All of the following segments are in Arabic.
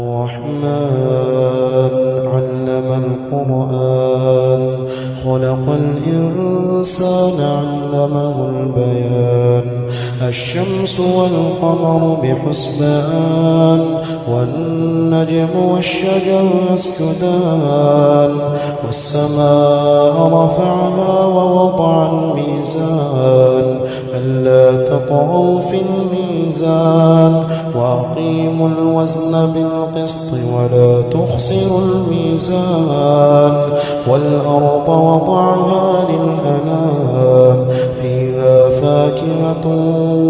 الرحمن علم القرآن خلق الإنسان علمه البيان الشمس والقمر بحسبان والنجم والشجر يسجدان والسماء رفعها ووضع الميزان ألا تطغوا في الميزان وأقيموا الوزن بالقسط ولا تخسروا الميزان والأرض وضعها للأنام فيها فاكهة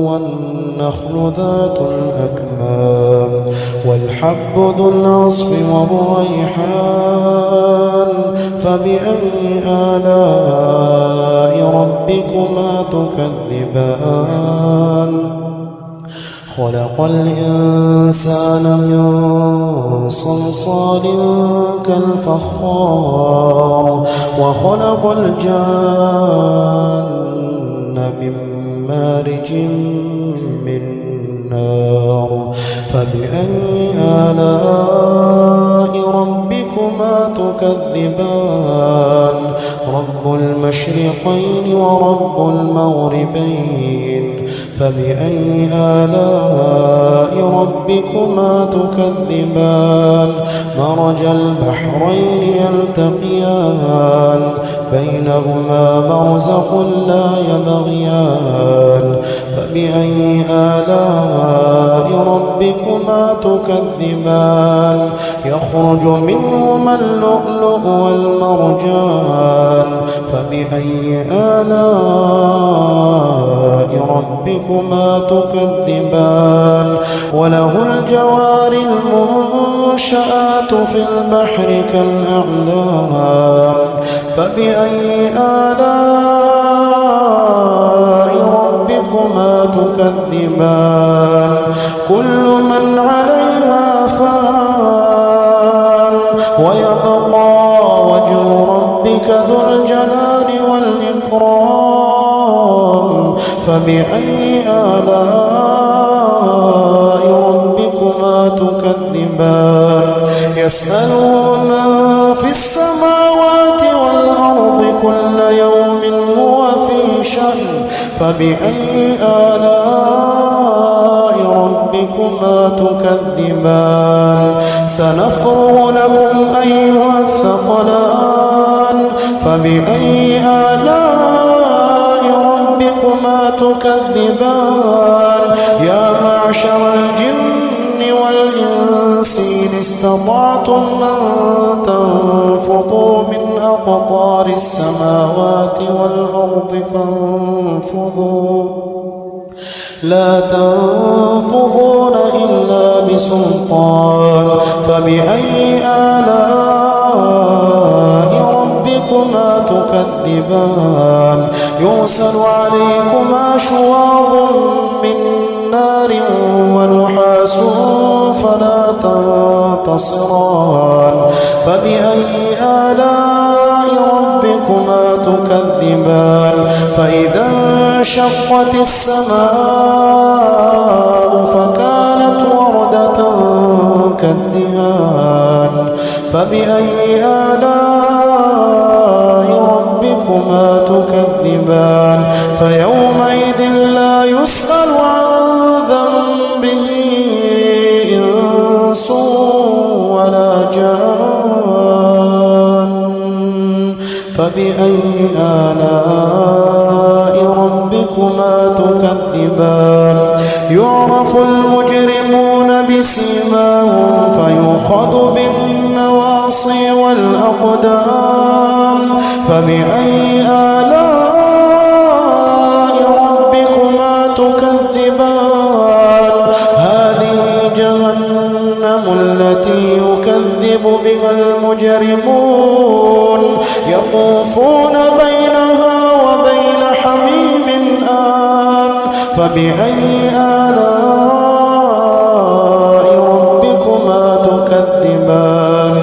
والنخل ذات الأكمام والحب ذو العصف والريحان فبأي آلاء ربكما تكذبان خلق الإنسان من صلصال كالفخار وخلق الجان من مارج من نار فبأي آلاء ربكما تكذبان رب المشرقين ورب المغربين فبأي آلاء ربكما تكذبان مرج البحرين يلتقيان بينهما برزخ لا يبغيان فبأي آلاء ربكما تكذبان يخرج منهما اللؤلؤ والمرجان فبأي آلاء ربكما تكذبان وله الجوار المنشآت في البحر كالأعلام فبأي آلاء ربكما تكذبان كل من عليها فان ويبقى وجه ربك ذو الجلال والإكرام فبأي آلاء ربكما تكذبان يسأله من في السماوات والأرض كل يوم هو في شأن فبأي آلاء ربكما تكذبان سنفرغ لكم أيها الثقلان فبأي آلاء ربكما تكذبان يا معشر الجن والإنس إن استطعتم أن تنفضوا من أقطار السماوات والأرض فانفضوا لا تنفضون إلا بسلطان فبأي آلاء ربكما تكذبان يرسل عليكما شواظ من نار ونحاس فلا تنتصران فبأي آلاء ربكما تكذبان فإذا انشقت السماء فكانت وردة كالدهان فبأي آلاء ربكما تكذبان فيومئذ لا يسأل عن ذنبه إنس ولا جان فبأي آلاء ربكما تكذبان يعرف المجرمون بسيماهم فيؤخذ بالنواصي والأقدام فبأي آلاء ربكما تكذبان هذه جهنم التي يكذب بها المجرمون يطوفون بينها وبين حميم آن فبأي آلاء ربكما تكذبان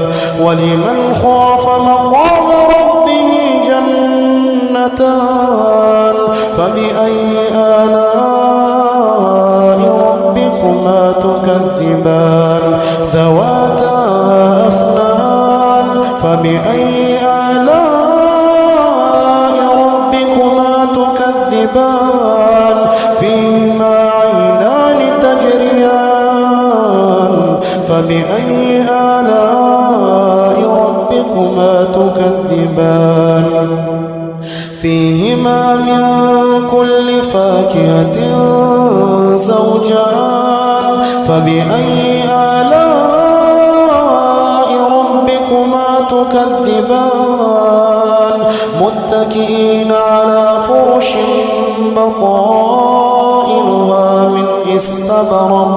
ولمن خاف مقام ربه جنتان فبأي آلاء ربكما تكذبان تكذبان ذواتا أفنان فبأي آلاء ربكما تكذبان فيهما عينان تجريان فبأي آلاء ربكما تكذبان فيهما من كل فاكهة زوجان فبأي آلاء ربكما تكذبان متكئين على فرش بطائنها من استبرق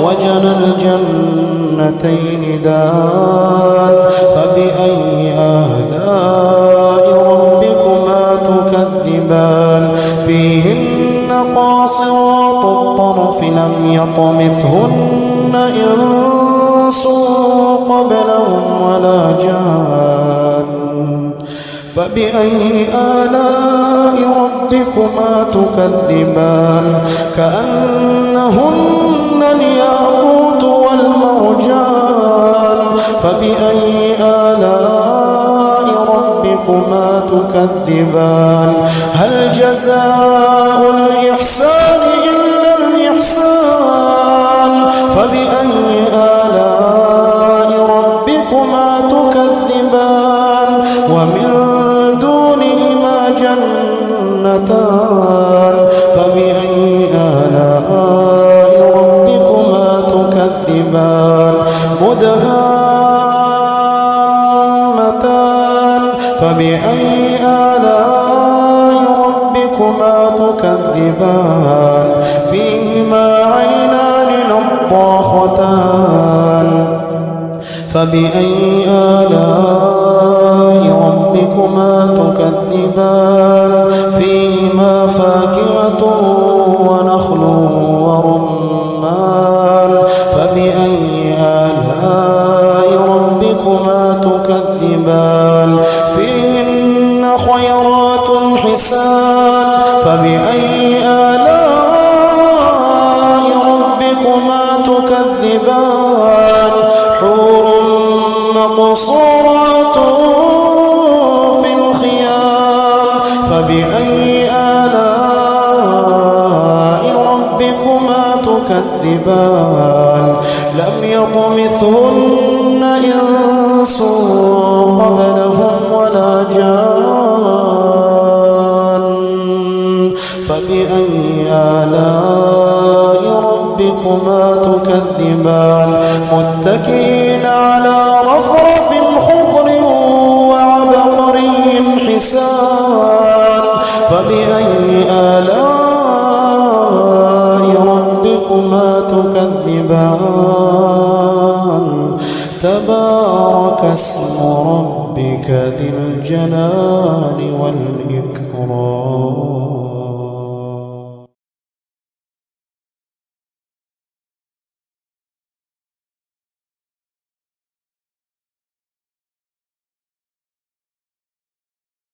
وجنى الجنتين دان فبأي آلاء ربكما تكذبان فيهن قاصرات الطرف لم يطمثهن إنس قبلهم ولا جان فبأي آلاء ربكما تكذبان كأنهن الياقوت والمرجان فبأي آلاء ربكما تكذبان هل جزاء الإحسان إلا الإحسان فبأي آلاء ربكما تكذبان ومن دونهما جنتان فبأي آلاء ربكما تكذبان مدهامتان فبأي آلاء ربكما تكذبان فيهما عينان نضاختان فبأي آلاء ربكما تكذبان فيهما فاكهة ونخل ورمان فبأي آلاء ربكما تكذبان فيهن خيرات حسان فبأي آلاء ربكما تكذبان حور مقصورات في الخيام فبأي آلاء ربكما تكذبان لم يطمثهن إنس قبلهم ولا جان فبأي آلاء ربكما تكذبان متكئين على رفرف خضر وعبقري حسان فبأي آلاء ربكما تكذبان تبارك اسم ربك ذي الجلال والإكرام